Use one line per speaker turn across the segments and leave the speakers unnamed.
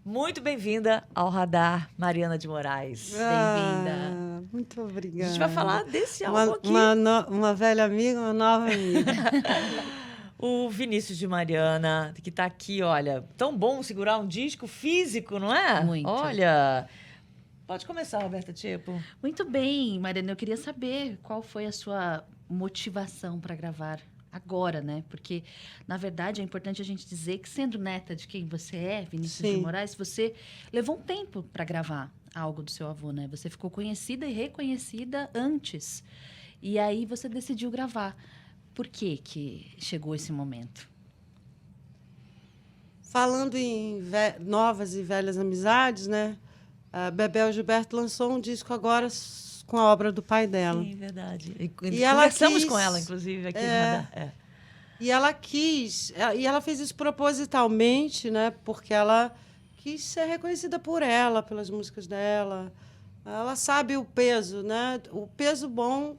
Muito bem-vinda ao Radar, Mariana de Moraes. Bem-vinda.
Muito obrigada.
A gente vai falar desse álbum aqui.
Uma velha amiga, uma nova amiga.
O Vinícius de Mariana, que está aqui, olha, tão bom segurar um disco físico, não é?
Muito.
Olha, pode começar, Roberta Tipo.
Muito bem, Mariana, eu queria saber qual foi a sua motivação para gravar agora, né? Porque, na verdade, é importante a gente dizer que, sendo neta de quem você é, Vinícius de Moraes, você levou um tempo para gravar algo do seu avô, né? Você ficou conhecida e reconhecida antes. E aí você decidiu gravar. Por que que chegou esse momento?
Falando em novas e velhas amizades, né? A Bebel Gilberto lançou um disco agora com a obra do pai dela.
Sim, verdade. E
conversamos
com ela, inclusive, aqui no Radar.
E ela quis, e ela fez isso propositalmente, né? Porque ela quis ser reconhecida por ela, pelas músicas dela. Ela sabe o peso, né? O peso bom.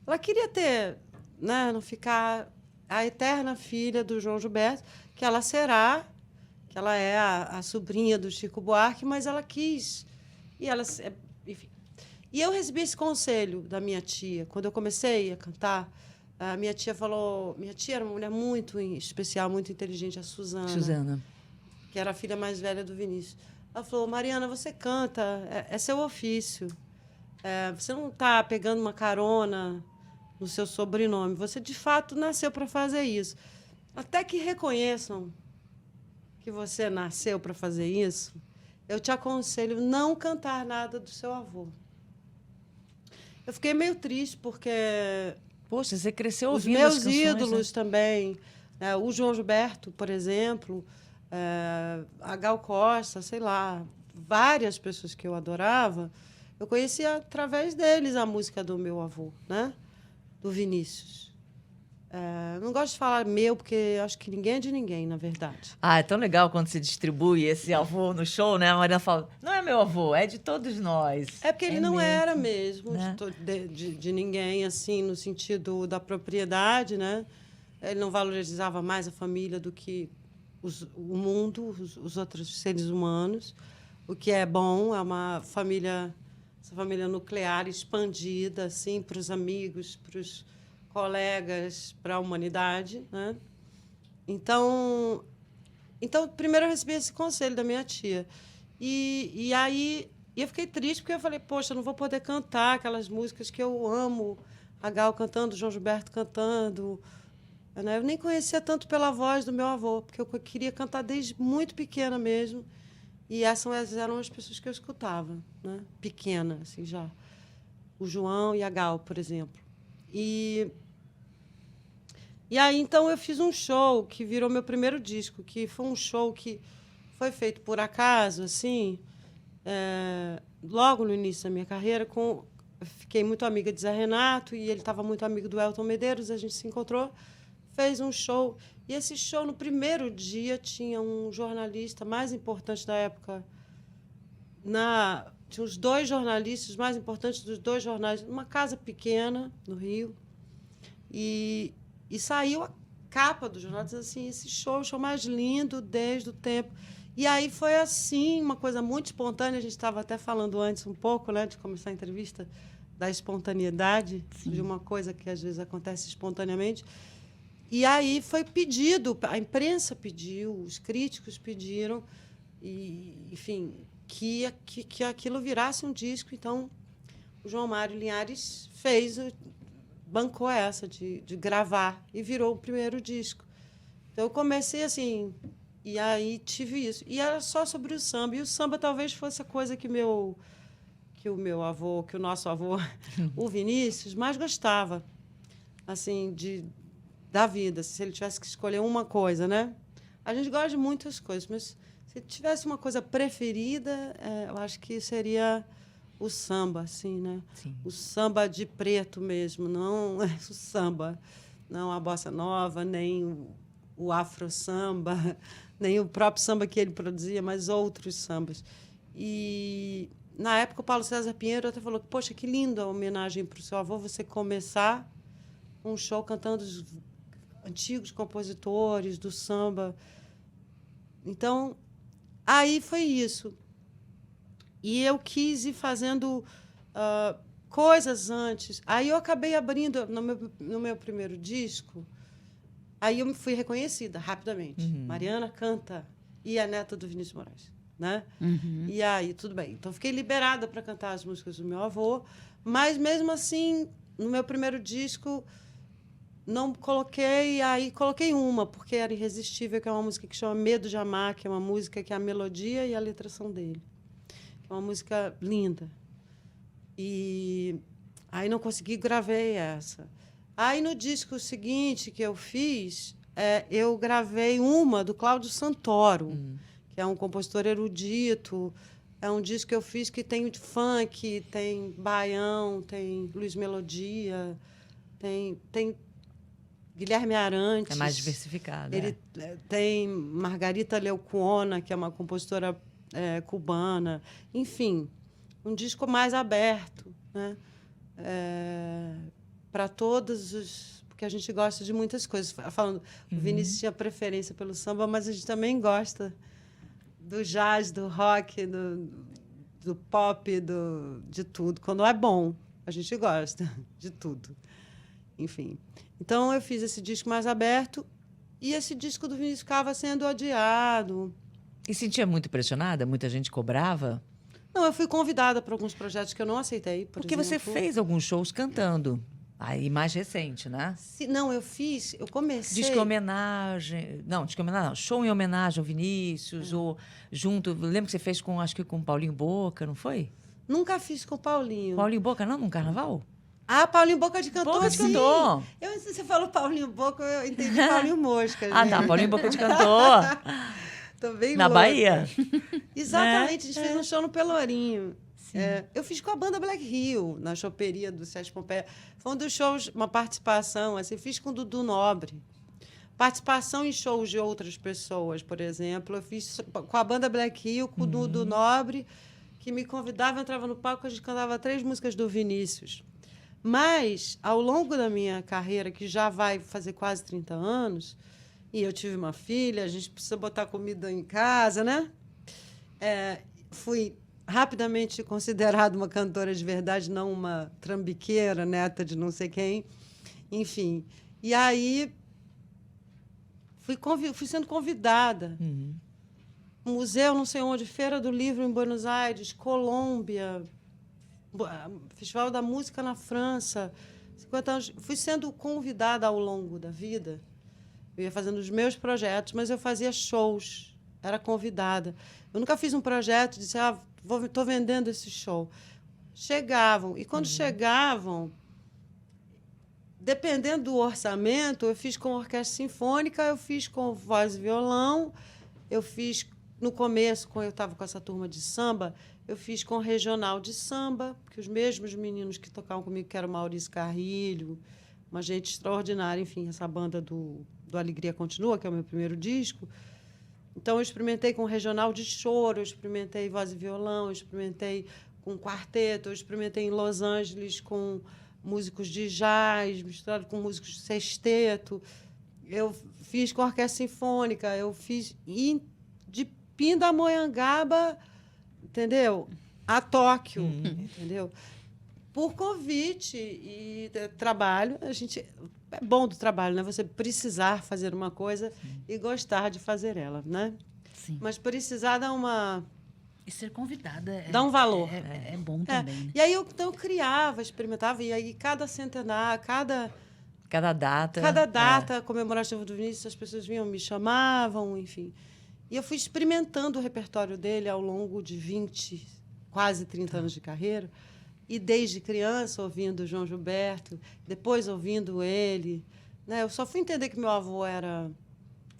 Ela queria ter, né? Não ficar a eterna filha do João Gilberto, que ela será, que ela é a sobrinha do Chico Buarque, mas ela quis. E ela, enfim. E eu recebi esse conselho da minha tia. Quando eu comecei a cantar, a minha tia falou... Minha tia era uma mulher muito especial, muito inteligente, a Suzana. Que era a filha mais velha do Vinícius. Ela falou, Mariana, você canta, é seu ofício. Você não está pegando uma carona no seu sobrenome. Você, de fato, nasceu para fazer isso. Até que reconheçam que você nasceu para fazer isso, eu te aconselho não cantar nada do seu avô. Eu fiquei meio triste, porque...
Poxa, você cresceu ouvindo
os meus
as canções,
ídolos,
né?
Também. O João Gilberto, por exemplo, a Gal Costa, sei lá, várias pessoas que eu adorava, eu conhecia através deles a música do meu avô, né? Do Vinícius. Não gosto de falar meu, porque acho que ninguém é de ninguém, na verdade.
É tão legal quando se distribui esse avô no show, né? A Mariana fala, não é meu avô, é de todos nós.
É porque ele não
mesmo,
era mesmo
né?
de ninguém, assim, no sentido da propriedade, né? Ele não valorizava mais a família do que o mundo, os outros seres humanos. O que é bom é essa família nuclear expandida, assim, para os amigos, para os colegas, para a humanidade, né? Então, primeiro eu recebi esse conselho da minha tia. E aí eu fiquei triste, porque eu falei, poxa, eu não vou poder cantar aquelas músicas que eu amo. A Gal cantando, o João Gilberto cantando. Né? Eu nem conhecia tanto pela voz do meu avô, porque eu queria cantar desde muito pequena mesmo. E essas eram as pessoas que eu escutava, né? Pequena, assim, já. O João e a Gal, por exemplo. E aí, então, eu fiz um show que virou meu primeiro disco, que foi um show que foi feito por acaso, assim, logo no início da minha carreira. Eu fiquei muito amiga de Zé Renato, e ele estava muito amigo do Elton Medeiros, a gente se encontrou, fez um show. E esse show, no primeiro dia, tinha um jornalista mais importante da época. Tinha os 2 jornalistas mais importantes dos 2 jornais, numa casa pequena, no Rio. E saiu a capa do jornal, dizendo assim, esse show é o show mais lindo desde o tempo. E aí foi assim, uma coisa muito espontânea. A gente estava até falando antes um pouco, né, de começar a entrevista, da espontaneidade. Sim. De uma coisa que às vezes acontece espontaneamente. E aí foi pedido, a imprensa pediu, os críticos pediram, e, enfim, que aquilo virasse um disco. Então, o João Mário Linhares bancou essa de gravar, e virou o primeiro disco. Então, eu comecei assim, e aí tive isso. E era só sobre o samba. E o samba talvez fosse a coisa que o meu avô, que o nosso avô, o Vinícius, mais gostava, assim, da vida, se ele tivesse que escolher uma coisa, né? A gente gosta de muitas coisas, mas se tivesse uma coisa preferida, eu acho que seria o samba, assim, né?
Sim.
O samba de preto mesmo, não o samba, não a bossa nova, nem o afro-samba, nem o próprio samba que ele produzia, mas outros sambas. E, na época, o Paulo César Pinheiro até falou, poxa, que linda a homenagem para o seu avô, você começar um show cantando os antigos compositores do samba. Então, Aí foi isso. E eu quis ir fazendo coisas antes. Aí eu acabei abrindo, no meu primeiro disco, aí eu me fui reconhecida rapidamente. Mariana canta e a neta do Vinícius de Moraes, né? E aí, tudo bem. Então, fiquei liberada para cantar as músicas do meu avô, mas, mesmo assim, no meu primeiro disco, não coloquei... Aí, coloquei uma, porque era irresistível, que é uma música que chama Medo de Amar, que é uma música que a melodia e a letra são dele. É uma música linda. E aí não consegui, gravei essa. Aí, no disco seguinte que eu fiz, eu gravei uma do Cláudio Santoro, que é um compositor erudito. É um disco que eu fiz que tem funk, tem baião, tem Luiz Melodia, tem Guilherme Arantes.
É mais diversificado.
Ele tem Margarita Leucona, que é uma compositora cubana. Enfim, um disco mais aberto, né? Para todos os... Porque a gente gosta de muitas coisas. Falando, o Vinícius tinha preferência pelo samba, mas a gente também gosta do jazz, do rock, do pop, de tudo. Quando é bom, a gente gosta de tudo. Enfim. Então, eu fiz esse disco mais aberto e esse disco do Vinícius ficava sendo adiado.
E sentia muito pressionada? Muita gente cobrava?
Não, eu fui convidada para alguns projetos que eu não aceitei,
Porque
exemplo.
você fez alguns shows cantando. Aí, mais recente, né?
Não, eu comecei...
Disco em homenagem... Não, disco em homenagem não. Show em homenagem ao Vinícius, ou junto... Lembro que você fez com, acho que com o Paulinho Boca, não foi?
Nunca fiz com o Paulinho.
Paulinho Boca, não? Num carnaval?
Ah, Paulinho Boca de Cantor,
Boca de
sim.
Cantor.
Você falou Paulinho Boca, eu entendi Paulinho Mosca.
Ah, tá. Paulinho Boca de Cantor.
Tô bem
Na
louca.
Bahia.
Exatamente, a gente fez um show no Pelourinho. Eu fiz com a banda Black Hill, na choperia do Sérgio Pompeia. Foi um dos shows, uma participação, assim, fiz com o Dudu Nobre. Participação em shows de outras pessoas, por exemplo. Eu fiz com a banda Black Hill, com o Dudu Nobre, que me convidava, entrava no palco, a gente cantava 3 músicas do Vinícius. Mas, ao longo da minha carreira, que já vai fazer quase 30 anos, e eu tive uma filha, a gente precisa botar comida em casa, né? Fui rapidamente considerada uma cantora de verdade, não uma trambiqueira, neta de não sei quem. Enfim. E aí, fui sendo convidada. Museu, não sei onde, Feira do Livro em Buenos Aires, Colômbia, Festival da Música na França. 50 anos. Fui sendo convidada ao longo da vida. Eu ia fazendo os meus projetos, mas eu fazia shows. Era convidada. Eu nunca fiz um projeto e disse, estou vendendo esse show. Chegavam. E quando chegavam, dependendo do orçamento, eu fiz com orquestra sinfônica, eu fiz com voz e violão, eu fiz, no começo, quando eu estava com essa turma de samba, eu fiz com regional de samba, que os mesmos meninos que tocavam comigo, que era o Maurício Carrilho, uma gente extraordinária, enfim, essa banda do Alegria Continua, que é o meu primeiro disco. Então, eu experimentei com regional de choro, eu experimentei voz e violão, eu experimentei com quarteto, eu experimentei em Los Angeles com músicos de jazz, misturado com músicos de sexteto. Eu fiz com orquestra sinfônica, eu fiz de Pindamonhangaba, entendeu? A Tóquio, entendeu? Por convite e trabalho, é bom do trabalho, né? Você precisar fazer uma coisa e gostar de fazer ela, né?
Sim.
Mas precisar dar uma...
E ser convidada
dá um valor.
É bom também. Né?
E aí eu criava, experimentava, e aí cada centenário,
Cada data.
Cada data comemorativa do Vinícius, as pessoas vinham, me chamavam, enfim. E eu fui experimentando o repertório dele ao longo de 20, quase 30 anos de carreira. E desde criança, ouvindo o João Gilberto, depois ouvindo ele. Né? Eu só fui entender que meu avô era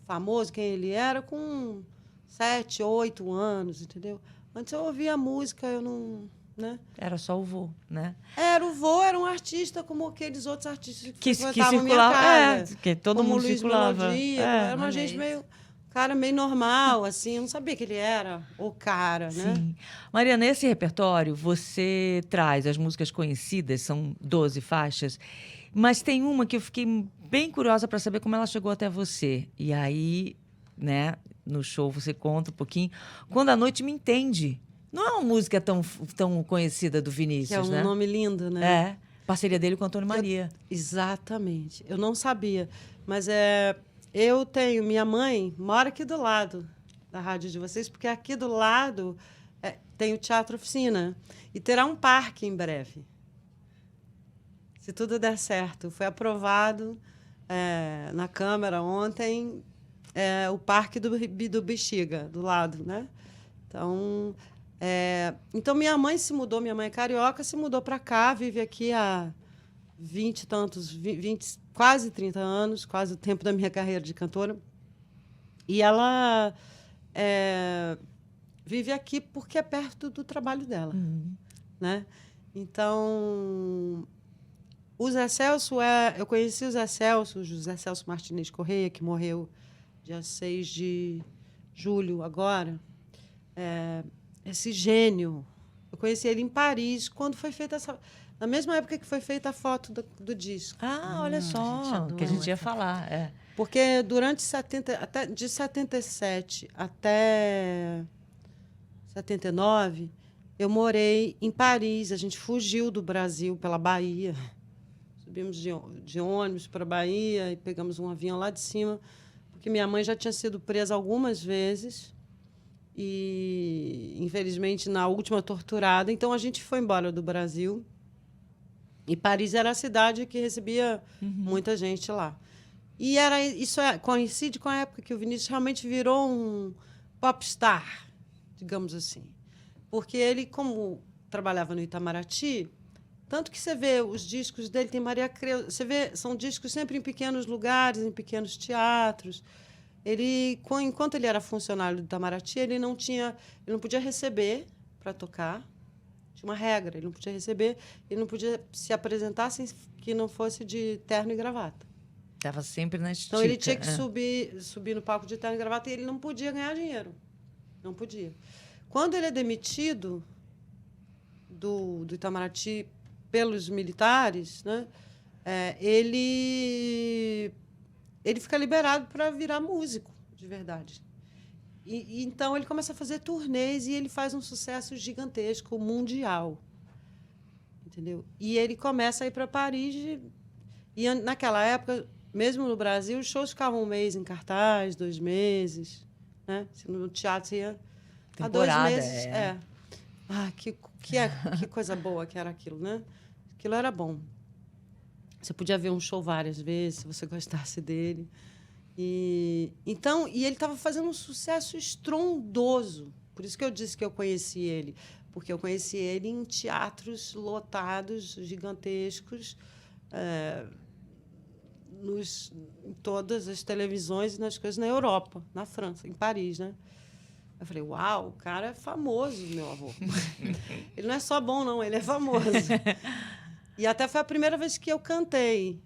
famoso, quem ele era, com 7, 8 anos, entendeu? Antes eu ouvia a música, eu não... Né?
Era só o vô, né?
O vô era um artista como aqueles outros artistas que
circulavam
minha casa,
que todo
como
mundo
Luiz
circulava.
Melodia, era uma gente meio... cara meio normal, assim. Eu não sabia que ele era o cara, né?
Sim. Mariana, esse repertório, você traz as músicas conhecidas, são 12 faixas, mas tem uma que eu fiquei bem curiosa para saber como ela chegou até você. E aí, né, no show você conta um pouquinho. Quando a Noite Me Entende. Não é uma música tão conhecida do
Que
Vinícius,
é um
né?
nome lindo, né?
É. Parceria dele com o Antônio Maria.
Exatamente. Eu não sabia. Mas minha mãe mora aqui do lado da rádio de vocês, porque aqui do lado tem o Teatro Oficina. E terá um parque em breve. Se tudo der certo. Foi aprovado na Câmara ontem o Parque do Bexiga, do lado, né? Então, minha mãe se mudou, minha mãe é carioca, se mudou para cá, vive aqui há 20 e tantos, quase 30 anos, quase o tempo da minha carreira de cantora. E ela vive aqui porque é perto do trabalho dela. Né? Então, o Zé Celso, eu conheci o Zé Celso Martinez Correia, que morreu dia 6 de julho agora. Esse gênio. Eu conheci ele em Paris, quando foi feita na mesma época que foi feita a foto do disco.
Ah, olha só, que a gente ia falar.
Porque durante de 77 até 79, eu morei em Paris. A gente fugiu do Brasil pela Bahia. Subimos de ônibus para a Bahia e pegamos um avião lá de cima, porque minha mãe já tinha sido presa algumas vezes. E, infelizmente, na última, torturada. Então, a gente foi embora do Brasil. E Paris era a cidade que recebia muita gente lá. E isso coincide com a época que o Vinícius realmente virou um popstar, digamos assim. Porque ele, como trabalhava no Itamaraty, tanto que você vê os discos dele, tem Maria Creuza, você vê, são discos sempre em pequenos lugares, em pequenos teatros. Enquanto ele era funcionário do Itamaraty, ele não podia receber para tocar. Tinha uma regra, ele não podia receber, ele não podia se apresentar sem que não fosse de terno e gravata.
Estava sempre na estica.
Então, ele tinha que subir no palco de terno e gravata e ele não podia ganhar dinheiro. Não podia. Quando ele é demitido do Itamaraty pelos militares, né, ele fica liberado para virar músico, de verdade. Então, ele começa a fazer turnês e ele faz um sucesso gigantesco, mundial. Entendeu? E ele começa a ir para Paris. E, naquela época, mesmo no Brasil, os shows ficavam um mês em cartaz, 2 meses. Né? No teatro, ia há 2 meses. Que coisa boa que era aquilo, né? Aquilo era bom. Você podia ver um show várias vezes, se você gostasse dele. E ele estava fazendo um sucesso estrondoso. Por isso que eu disse que eu conheci ele. Porque eu conheci ele em teatros lotados, gigantescos, em todas as televisões e nas coisas na Europa, na França, em Paris, né? Eu falei, uau, o cara é famoso, meu avô. Ele não é só bom, não, ele é famoso. E até foi a primeira vez que eu cantei.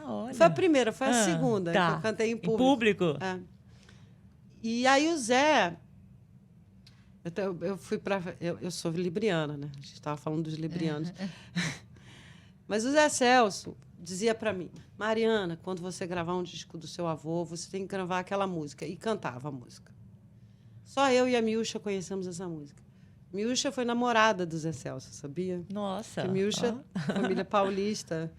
Olha.
Foi a primeira, foi a segunda que eu cantei em público.
Em público?
E aí o Zé... Eu sou libriana, né? A gente estava falando dos librianos. Mas o Zé Celso dizia para mim, Mariana, quando você gravar um disco do seu avô, você tem que gravar aquela música. E cantava a música. Só eu e a Miúcha conhecemos essa música. Miúcha foi namorada do Zé Celso, sabia?
Nossa.
Porque Miúcha, família paulista.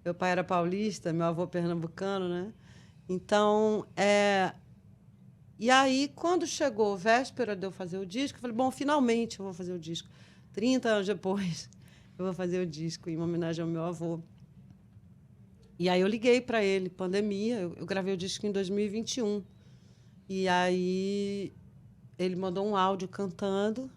Meu pai era paulista, meu avô pernambucano, né? Então, E aí, quando chegou véspera de eu fazer o disco, eu falei, bom, finalmente eu vou fazer o disco. 30 anos depois, eu vou fazer o disco em homenagem ao meu avô. E aí eu liguei para ele, pandemia, eu gravei o disco em 2021. E aí ele mandou um áudio cantando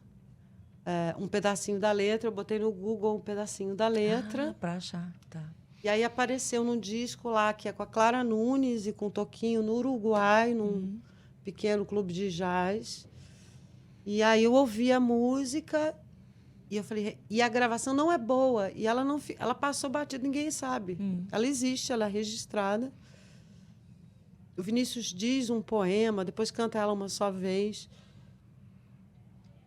um pedacinho da letra, eu botei no Google um pedacinho da letra.
Para achar, tá.
E aí apareceu num disco lá, que é com a Clara Nunes e com o Toquinho, no Uruguai, num pequeno clube de jazz. E aí eu ouvi a música e eu falei, e a gravação não é boa. E ela passou batida, ninguém sabe. Ela existe, ela é registrada. O Vinícius diz um poema, depois canta ela uma só vez.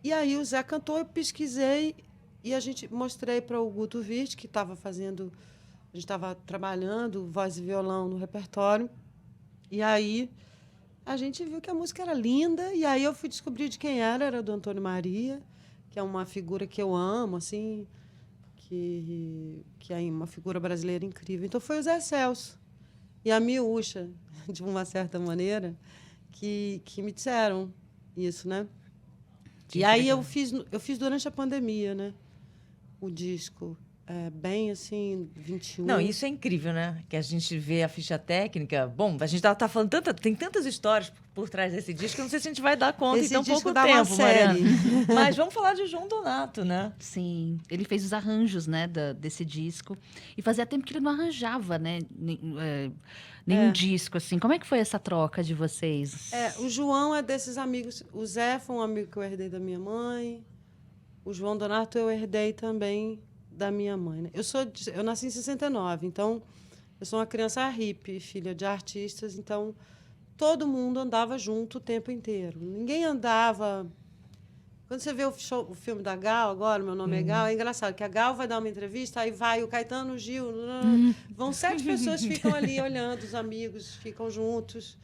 E aí o Zé cantou, eu pesquisei e mostrei para o Guto Virt, que estava fazendo... A gente estava trabalhando voz e violão no repertório. E aí a gente viu que a música era linda, e aí eu fui descobrir de quem era do Antônio Maria, que é uma figura que eu amo, assim, que é uma figura brasileira incrível. Então foi o Zé Celso e a Miúcha, de uma certa maneira, que me disseram isso, né? E aí eu fiz durante a pandemia, né? O disco. Bem assim, 21.
Não, isso é incrível, né? Que a gente vê a ficha técnica. Bom, a gente tá falando tem tantas histórias por trás desse disco que eu não sei se a gente vai dar conta
Esse
em tão
disco
pouco
dá uma
tempo, Mariana.
série.
Mas vamos falar de João Donato, né?
Sim, ele fez os arranjos, né, desse disco. E fazia tempo que ele não arranjava, né, nenhum disco, assim. Como é que foi essa troca de vocês?
O João é desses amigos. O Zé foi um amigo que eu herdei da minha mãe. O João Donato eu herdei também da minha mãe, né? Eu nasci em 69, então eu sou uma criança hippie, filha de artistas, então todo mundo andava junto o tempo inteiro. Ninguém andava. Quando você vê o filme da Gal, agora, Meu Nome é Gal, é engraçado, que a Gal vai dar uma entrevista, aí vai o Caetano, o Gil, vão 7 pessoas que ficam ali olhando, os amigos ficam juntos.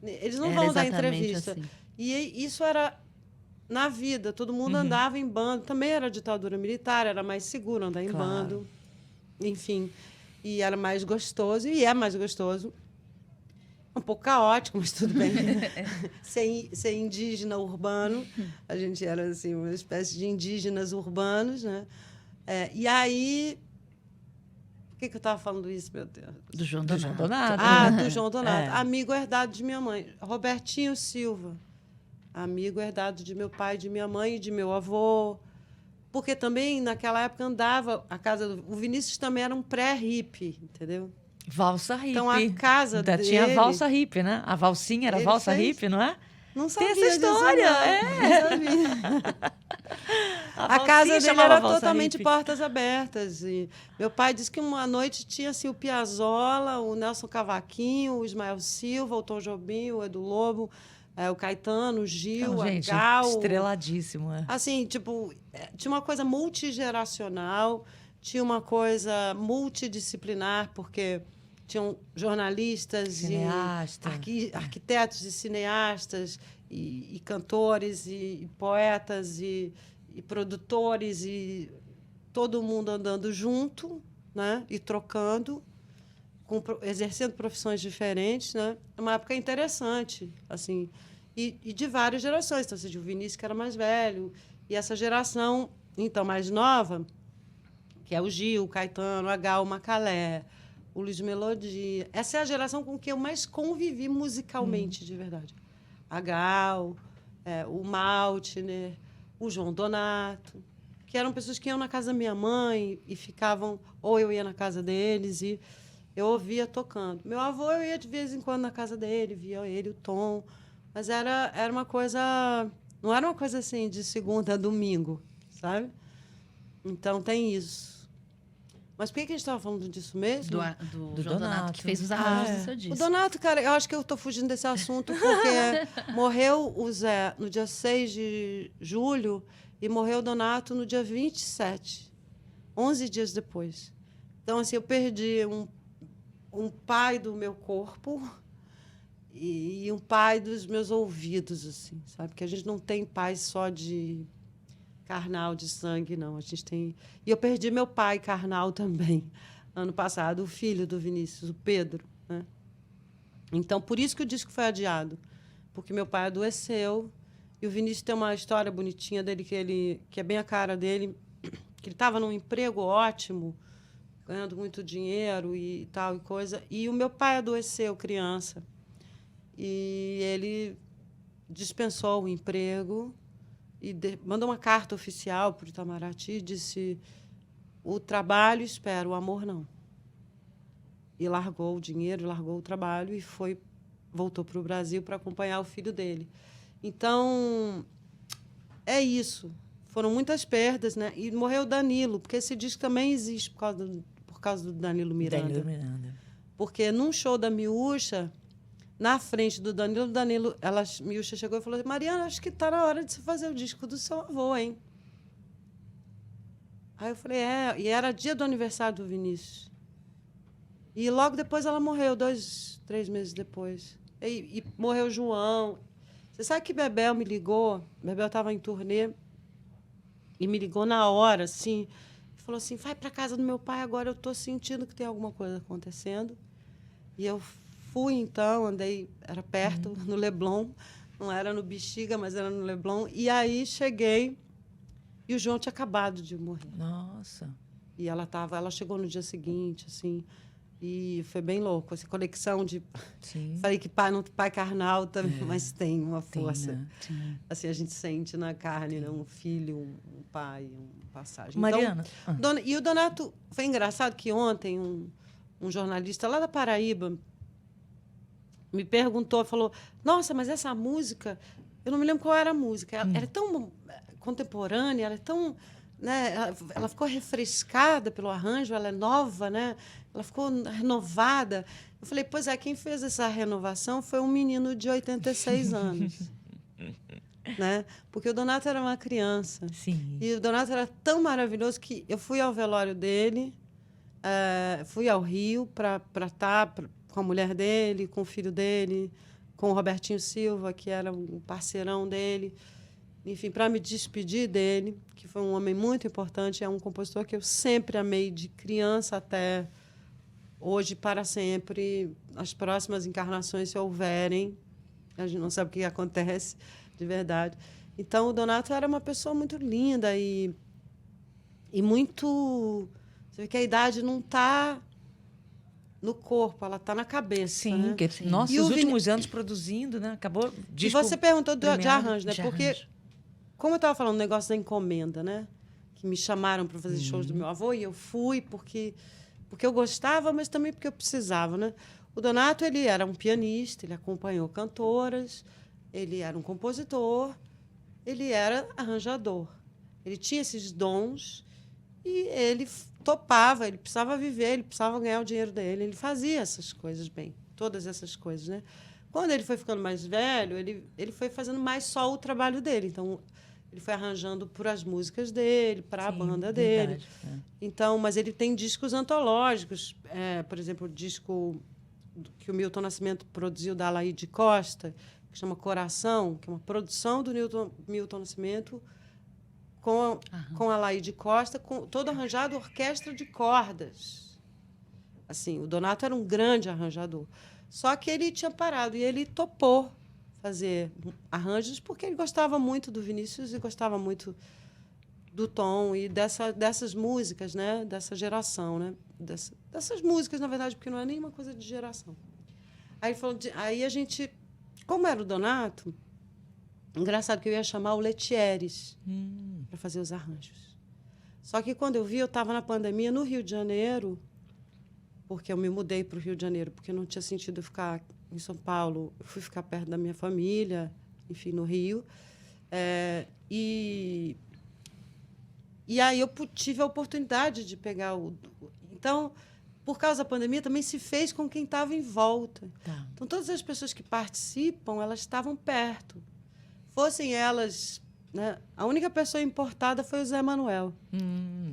Eles não vão dar entrevista.
Assim.
E isso era na vida, todo mundo andava em bando. Também era ditadura militar, era mais seguro andar em bando. Enfim, e era mais gostoso, e é mais gostoso. Um pouco caótico, mas tudo bem. ser indígena urbano. A gente era assim, uma espécie de indígenas urbanos, né? E aí... Por que eu estava falando isso, meu Deus?
Do João Donato.
Do João Donato. Amigo herdado de minha mãe. Robertinho Silva. Amigo herdado de meu pai, de minha mãe e de meu avô. Porque também, naquela época, andava a casa do... O Vinícius também era um pré-hippie, entendeu?
Valsa hippie.
Então, a casa dele...
Tinha a valsa hippie, né? A valsinha era valsa hippie, não é?
Não sabia
Tem essa história,
Não sabia. A casa dele era totalmente portas abertas. E meu pai disse que uma noite tinha assim, o Piazzolla, o Nelson Cavaquinho, o Ismael Silva, o Tom Jobim, o Edu Lobo, o Caetano, o Gil,
gente,
a Gal.
estreladíssimo.
Assim, tipo, tinha uma coisa multigeracional, tinha uma coisa multidisciplinar, porque tinham jornalistas, e arquitetos e cineastas, e cantores, e poetas, e produtores, e todo mundo andando junto, né? E trocando, exercendo profissões diferentes. Né? É uma época interessante, assim, e de várias gerações. Então, o Vinícius, que era mais velho, e essa geração, então, mais nova, que é o Gil, o Caetano, a Gal, o Macalé, o Luiz Melodia. Essa é a geração com que eu mais convivi musicalmente, de verdade. A Gal, o Maltner, o João Donato, que eram pessoas que iam na casa da minha mãe e ficavam... Ou eu ia na casa deles e eu ouvia tocando. Meu avô, eu ia de vez em quando na casa dele, via ele, o Tom. Mas era uma coisa... Não era uma coisa assim de segunda a domingo, sabe? Então, tem isso. Mas por que a gente estava falando disso mesmo?
Do João Donato, que fez os arranjos do seu disco.
O Donato, cara, eu acho que eu estou fugindo desse assunto, porque morreu o Zé no dia 6 de julho e morreu o Donato no dia 27, 11 dias depois. Então, assim, eu perdi um pai do meu corpo e um pai dos meus ouvidos, assim, sabe? Porque a gente não tem pai só de... carnal, de sangue, não. A gente tem... E eu perdi meu pai carnal também, ano passado, o filho do Vinícius, o Pedro. Né? Então, por isso que o disco foi adiado. Porque meu pai adoeceu e o Vinícius tem uma história bonitinha dele, que é bem a cara dele, que ele estava num emprego ótimo, ganhando muito dinheiro e tal e coisa, e o meu pai adoeceu, criança. E ele dispensou o emprego e mandou uma carta oficial para o Itamaraty e disse: o trabalho espera, o amor não. E largou o dinheiro, largou o trabalho e voltou para o Brasil para acompanhar o filho dele. Então, é isso. Foram muitas perdas, né? E morreu o Danilo, porque esse disco também existe por causa do Danilo Miranda. Porque num show da Miúcha, na frente do Danilo, Miúcha chegou e falou: Mariana, acho que está na hora de você fazer o disco do seu avô, hein? Aí eu falei: e era dia do aniversário do Vinícius. E logo depois ela morreu, 2, 3 meses depois. E morreu o João. Você sabe que Bebel me ligou? Bebel estava em turnê e me ligou na hora, assim, e falou assim, vai para casa do meu pai agora, eu estou sentindo que tem alguma coisa acontecendo. E eu fui, então, andei, era perto, no Leblon, não era no Bexiga, mas era no Leblon. E aí cheguei e o João tinha acabado de morrer.
Nossa.
E ela chegou no dia seguinte, assim, e foi bem louco, essa conexão de...
Sim.
Falei que pai carnal também, mas tem uma força.
Né?
Assim, a gente sente na carne, né? Um filho, um pai, uma passagem.
Mariana.
Então, e o Donato... Foi engraçado que ontem um jornalista lá da Paraíba me perguntou, falou, nossa, mas essa música... Eu não me lembro qual era a música. Ela é tão contemporânea, ela é tão... Né? Ela ficou refrescada pelo arranjo, ela é nova, né? Ela ficou renovada. Eu falei, pois é, quem fez essa renovação foi um menino de 86 anos. Né? Porque o Donato era uma criança.
Sim.
E o Donato era tão maravilhoso que eu fui ao velório dele, fui ao Rio para estar com a mulher dele, com o filho dele, com o Robertinho Silva, que era um parceirão dele. Enfim, para me despedir dele, que foi um homem muito importante, é um compositor que eu sempre amei, de criança até hoje, para sempre. As próximas encarnações, se houverem, a gente não sabe o que acontece de verdade. Então, o Donato era uma pessoa muito linda e muito... Você vê que a idade não está no corpo, ela está na cabeça.
Sim,
né?
porque, nossa,
E
os
o
últimos anos produzindo, né? Acabou...
E você perguntou de arranjo, né?
de
Porque...
arranjo.
Como eu estava falando do negócio da encomenda, né? Que me chamaram para fazer shows do meu avô e eu fui porque eu gostava, mas também porque eu precisava, né? O Donato, ele era um pianista, ele acompanhou cantoras, ele era um compositor, ele era arranjador. Ele tinha esses dons e ele topava, ele precisava viver, ele precisava ganhar o dinheiro dele, ele fazia essas coisas bem, todas essas coisas, né? Quando ele foi ficando mais velho, ele foi fazendo mais só o trabalho dele. Então, ele foi arranjando para as músicas dele, para a banda dele.
Verdade.
Então, mas ele tem discos antológicos. Por exemplo, o disco que o Milton Nascimento produziu da Alaide Costa, que chama Coração, que é uma produção do Milton Nascimento com a Alaide Costa, todo arranjado orquestra de cordas. Assim, o Donato era um grande arranjador. Só que ele tinha parado e ele topou fazer arranjos porque ele gostava muito do Vinícius e gostava muito do Tom e dessas músicas, né? Dessa geração, né? Dessas músicas, na verdade, porque não é nenhuma coisa de geração. Aí ele falou aí a gente, como era o Donato, engraçado que eu ia chamar o Letieres para fazer os arranjos. Só que quando eu vi, eu estava na pandemia no Rio de Janeiro, porque eu me mudei para o Rio de Janeiro, porque não tinha sentido eu ficar em São Paulo. Eu fui ficar perto da minha família, enfim, no Rio. E aí eu tive a oportunidade de pegar Então, por causa da pandemia, também se fez com quem estava em volta.
Tá.
Então, todas as pessoas que participam, elas estavam perto. Fossem elas... Né? A única pessoa importada foi o Zé Manuel.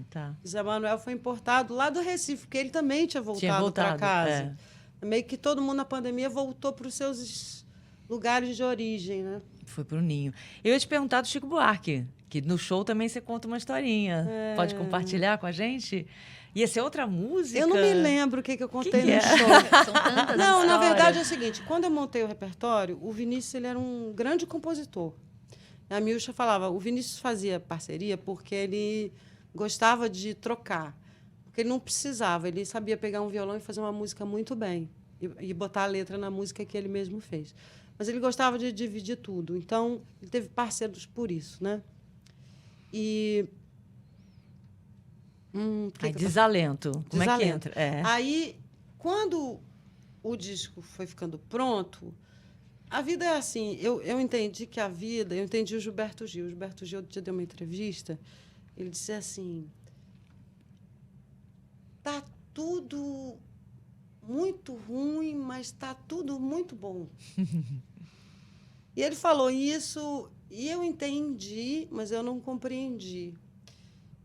Tá.
O Zé Manuel foi importado lá do Recife, porque ele também tinha voltado para casa. Meio que todo mundo na pandemia voltou para os seus lugares de origem, né?
Foi para o ninho. Eu ia te perguntar do Chico Buarque, que no show também você conta uma historinha. Pode compartilhar com a gente? Ia ser outra música?
Eu não me lembro o que eu contei
que
no
é?
show.
São tantas
Não, na
histórias.
verdade é o seguinte, quando eu montei o repertório, o Vinícius ele era um grande compositor. A Milcha falava, o Vinícius fazia parceria porque ele gostava de trocar. Porque ele não precisava, ele sabia pegar um violão e fazer uma música muito bem. E botar a letra na música que ele mesmo fez. Mas ele gostava de dividir tudo. Então, ele teve parceiros por isso, né? E...
desalento. Como é que
Desalento.
entra?
Aí, quando o disco foi ficando pronto, a vida é assim. Eu entendi que a vida... Eu entendi o Gilberto Gil. O Gilberto Gil, outro dia, deu uma entrevista. Ele disse assim... Tá tudo muito ruim, mas está tudo muito bom. E ele falou isso, e eu entendi, mas eu não compreendi.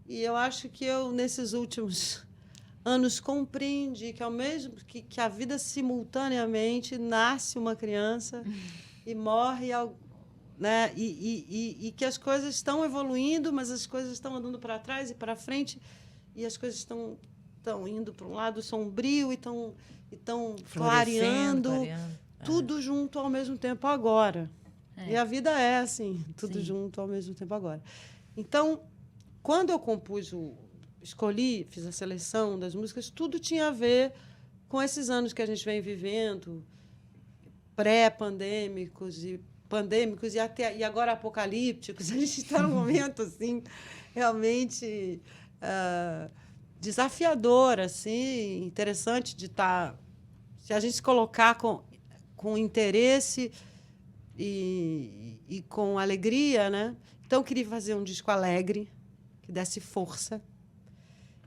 E eu acho que eu, nesses últimos anos compreende que ao mesmo que a vida simultaneamente nasce uma criança e morre, né? E que as coisas estão evoluindo, mas as coisas estão andando para trás e para frente, e as coisas estão indo para um lado sombrio e estão clareando, tudo junto ao mesmo tempo agora. E a vida é assim, tudo junto ao mesmo tempo agora. Então, quando eu escolhi, fiz a seleção das músicas, tudo tinha a ver com esses anos que a gente vem vivendo, pré-pandêmicos e pandêmicos e agora apocalípticos. A gente está num momento assim realmente desafiador, assim, interessante de estar, se a gente se colocar com interesse e com alegria, né? Então eu queria fazer um disco alegre que desse força.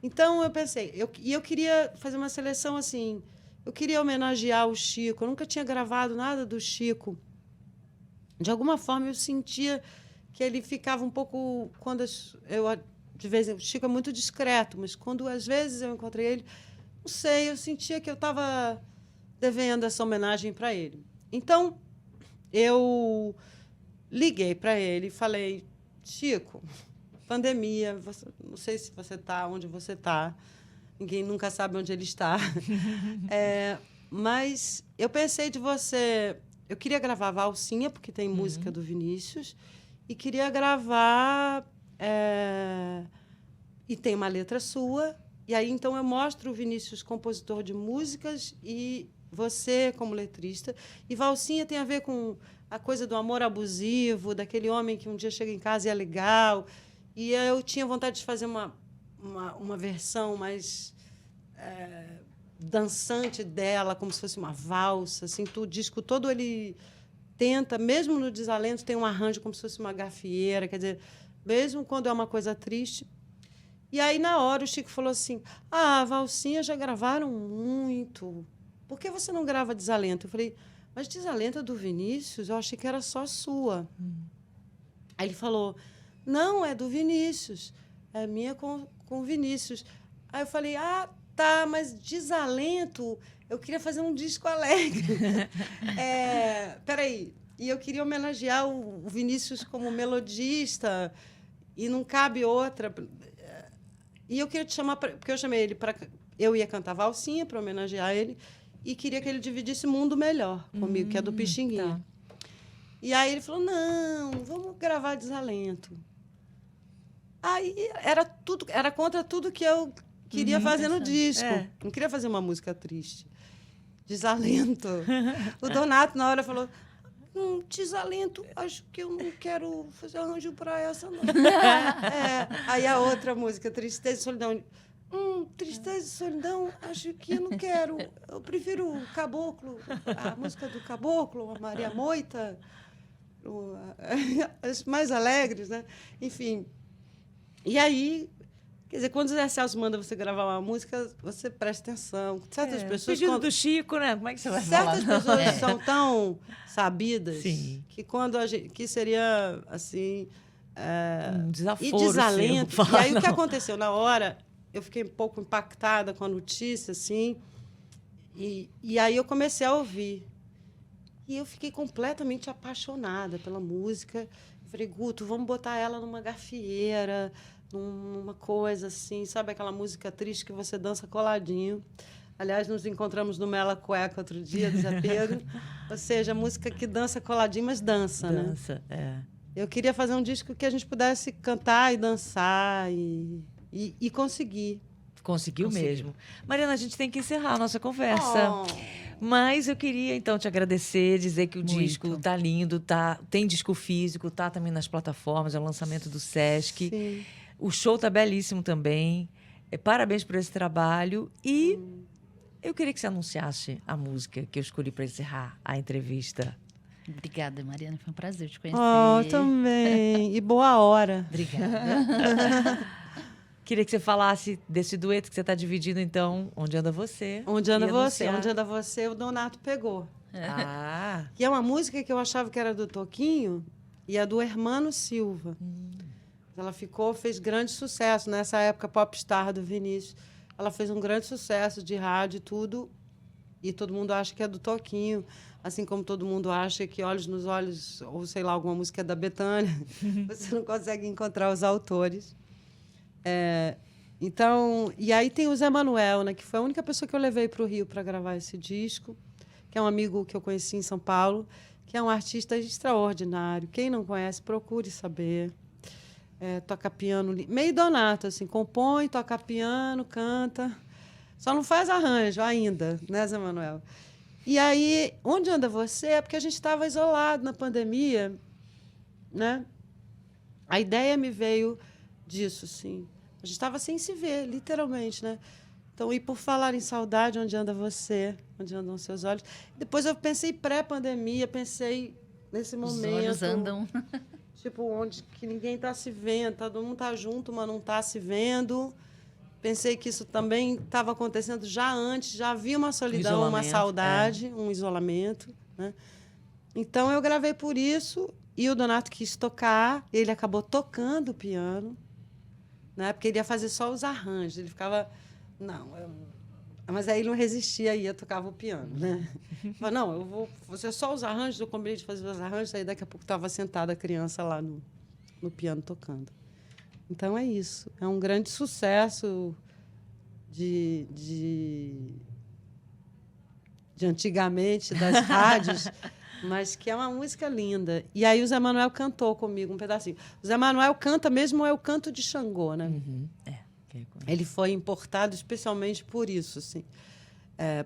Então, eu pensei, eu queria fazer uma seleção assim, eu queria homenagear o Chico, eu nunca tinha gravado nada do Chico. De alguma forma, eu sentia que ele ficava um pouco... de vez em quando, o Chico é muito discreto, mas quando, às vezes, eu encontrei ele, não sei, eu sentia que eu estava devendo essa homenagem para ele. Então, eu liguei para ele e falei, Chico... pandemia, não sei se você está onde você está, ninguém nunca sabe onde ele está. Mas eu pensei de você... Eu queria gravar Valsinha, porque tem música do Vinícius, e queria gravar... e tem uma letra sua, e aí então eu mostro o Vinícius, compositor de músicas, e você como letrista. E Valsinha tem a ver com a coisa do amor abusivo, daquele homem que um dia chega em casa e é legal... E eu tinha vontade de fazer uma versão mais dançante dela, como se fosse uma valsa. Assim, o disco todo ele tenta, mesmo no Desalento, tem um arranjo como se fosse uma gafieira, quer dizer, mesmo quando é uma coisa triste. E aí, na hora, o Chico falou assim, Valsinha já gravaram muito, por que você não grava Desalento? Eu falei, mas Desalento é do Vinícius? Eu achei que era só sua. Aí ele falou... Não, é do Vinícius. É minha com o Vinícius. Aí eu falei, tá, mas Desalento, eu queria fazer um disco alegre. Peraí. E eu queria homenagear o Vinícius como melodista, e não cabe outra. E eu queria te chamar, porque eu chamei ele para... Eu ia cantar Valsinha para homenagear ele, e queria que ele dividisse Mundo Melhor comigo, que é do Pixinguinha. Tá. E aí ele falou, não, vamos gravar Desalento. Aí era contra tudo que eu queria fazer no disco. Não queria fazer uma música triste. Desalento. O Donato, na hora, falou, Desalento, acho que eu não quero fazer arranjo para essa, não. Aí a outra música, Tristeza e Solidão. Tristeza e Solidão, acho que eu não quero. Eu prefiro o Caboclo, a música do Caboclo, a Maria Moita, as mais alegres, né? Enfim... E aí, quer dizer, quando o Zé Celso manda você gravar uma música, você presta atenção. Certas pessoas...
Pedido do Chico, né? Como é que você vai falar?
Certas pessoas são tão sabidas
que
quando que seria, assim...
um desaforo.
E Desalento. E aí, o que aconteceu? Na hora, eu fiquei um pouco impactada com a notícia, assim, e aí eu comecei a ouvir. E eu fiquei completamente apaixonada pela música. Falei, Guto, vamos botar ela numa gafieira, numa coisa assim, sabe aquela música triste que você dança coladinho. Aliás, nos encontramos no Mela Cueca outro dia, do Zé Pedro. Ou seja, música que dança coladinho, mas dança, né?
Dança,
Eu queria fazer um disco que a gente pudesse cantar e dançar e conseguir.
Conseguiu mesmo. Mariana, a gente tem que encerrar a nossa conversa. Mas eu queria, então, te agradecer, dizer que o disco tá lindo, tem disco físico, tá também nas plataformas, é o lançamento do Sesc.
Sim.
O show tá belíssimo também. Parabéns por esse trabalho. E eu queria que você anunciasse a música que eu escolhi para encerrar a entrevista.
Obrigada, Mariana. Foi um prazer te conhecer.
Também. E boa hora.
Obrigada.
Queria que você falasse desse dueto que você está dividindo, então, Onde Anda Você.
Onde Anda Você. Onde Anda Você, o Donato pegou. E é uma música que eu achava que era do Toquinho e é do Hermano Silva. Ela fez grande sucesso nessa época popstar do Vinícius. ela fez um grande sucesso de rádio e tudo, e todo mundo acha que é do Toquinho, assim como todo mundo acha que Olhos nos Olhos, ou sei lá, alguma música é da Bethânia. Você não consegue encontrar os autores. Então, e aí tem o Zé Manuel, né, que foi a única pessoa que eu levei para o Rio para gravar esse disco, que é um amigo que eu conheci em São Paulo, que é um artista extraordinário. Quem não conhece, procure saber. Toca piano, meio Donato, assim, compõe, toca piano, canta. Só não faz arranjo ainda, né, Zé Manuel? E aí, Onde Anda Você? É porque a gente estava isolado na pandemia, né? A ideia me veio disso, assim. A gente estava sem se ver, literalmente, né? Então, e por falar em saudade, onde anda você? Onde andam seus olhos? Depois eu pensei pré-pandemia, pensei nesse momento.
Os olhos andam.
Tipo, onde que ninguém está se vendo, todo mundo está junto, mas não está se vendo. Pensei que isso também estava acontecendo já antes, já havia uma solidão, uma saudade, um isolamento, né? Então, eu gravei por isso, e o Donato quis tocar, ele acabou tocando piano, né? Porque ele ia fazer só os arranjos. Ele ficava... Mas aí ele não resistia, ia tocava o piano, né? Falei, não, eu vou fazer só os arranjos, eu combinei de fazer os arranjos, aí daqui a pouco estava sentada a criança lá no piano tocando. Então, é isso. É um grande sucesso de antigamente, das rádios, mas que é uma música linda. E aí o Zé Manuel cantou comigo um pedacinho. O Zé Manuel canta mesmo, é o canto de Xangô, né?
Uhum.
Ele foi importado especialmente por isso, assim,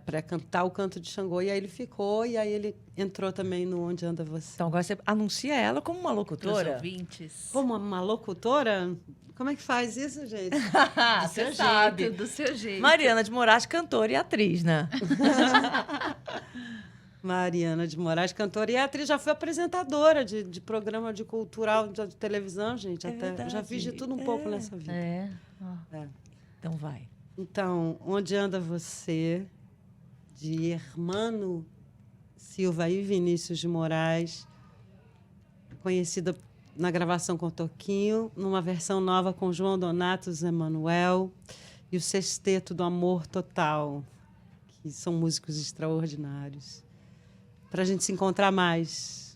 para cantar o canto de Xangô. E aí ele ficou, e aí ele entrou também no Onde Anda Você.
Então agora você anuncia ela como uma locutora.
Os ouvintes.
Como uma locutora? Como é que faz isso, gente?
Do seu jeito, do seu jeito.
Mariana de Moraes, cantora e atriz, né?
Mariana de Moraes, cantora e atriz, já foi apresentadora de programa de cultural de televisão, gente. Até já fiz de tudo um pouco nessa vida.
Então vai.
Então, Onde Anda Você, de Hermano Silva e Vinícius de Moraes, conhecida na gravação com Toquinho, numa versão nova com João Donato, Zé Manuel e o Sexteto do Amor Total, que são músicos extraordinários. Para a gente se encontrar mais.